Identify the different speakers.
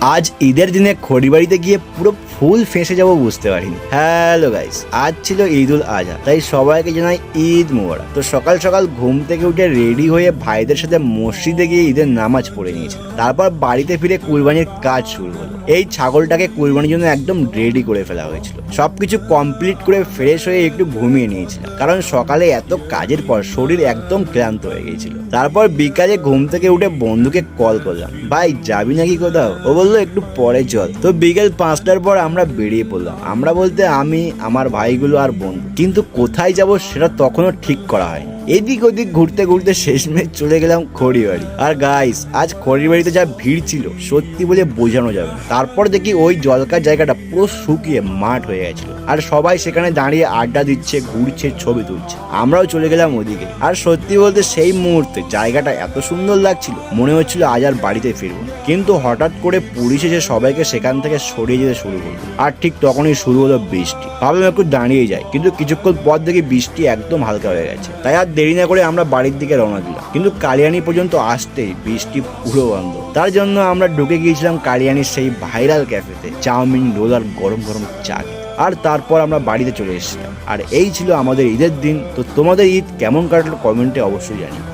Speaker 1: আজ ঈদের দিনে খড়িবাড়িতে গিয়ে পুরো ফুল ফেঁসে যাবো বুঝতে পারিনি। হ্যালো গাইস, আজ ছিল ঈদুল আজহা, তাই সবাইকে জানাই ঈদ মোবারক। তো সকাল সকাল ঘুম থেকে উঠে রেডি হয়ে ভাইদের সাথে মসজিদে গিয়ে ঈদের নামাজ পড়ে নিয়েছি। তারপর বাড়িতে ফিরে কুরবানির কাজ শুরু হলো। এই ছাগলটাকে কুরবানির জন্য একদম রেডি করে ফেলা হয়েছিল। সবকিছু কমপ্লিট করে ফ্রেশ হয়ে একটু ঘুমিয়ে নিয়েছিলাম, কারণ সকালে এত কাজের পর শরীর একদম ক্লান্ত হয়ে গিয়েছিল। তারপর বিকালে ঘুম থেকে উঠে বন্ধুকে কল করলাম, ভাই যাবি নাকি কোথাও? ও বললো একটু পরে চল। তো বিকেল 5টার পর আমরা বেরিয়ে পড়লাম। আমরা বলতে আমি, আমার ভাইগুলো আর বন্ধু। কিন্তু কোথায় যাব সেটা তখনও ঠিক করা হয়নি। এদিক ওদিক ঘুরতে ঘুরতে শেষমেশ চলে গেলাম খড়িবাড়ি। আর গাইস, আজ খড়িবাড়িতে যা ভিড় ছিল সত্যি বলে বোঝানো যাবে না। তারপর দেখি ওই জলকার জায়গাটা পুরো শুকিয়ে মাঠ হয়ে গেছিল, আর সবাই সেখানে দাঁড়িয়ে আড্ডা দিচ্ছে, ঘুরছে, ছবি তুলছে। আমরাও চলে গেলাম ওদিকে। আর সত্যি বলতে সেই মুহূর্তে জায়গাটা এত সুন্দর লাগছিল, মনে হচ্ছিল আজ আর বাড়িতে ফিরবো না। কিন্তু হঠাৎ করে পুলিশ এসে সবাইকে সেখান থেকে সরিয়ে যেতে শুরু করলো। আর ঠিক তখনই শুরু হলো বৃষ্টি। ভাবলাম একটু দাঁড়িয়ে যাই, কিন্তু কিছুক্ষণ পর দেখি বৃষ্টি একদম হালকা হয়ে গেছে। তাই আর দেরি না করে আমরা বাড়ির দিকে রওনা দিলাম। কিন্তু কালিয়ানি পর্যন্ত আসতেই বৃষ্টি পুরো বন্ধ। তার জন্য আমরা ঢুকে গিয়েছিলাম কালিয়ানির সেই ভাইরাল ক্যাফেতে, চাউমিন, রোল আর গরম গরম চা। আর তারপর আমরা বাড়িতে চলে এসেছিলাম। আর এই ছিল আমাদের ঈদের দিন। তো তোমাদের ঈদ কেমন কাটলো কমেন্টে অবশ্যই জানিও।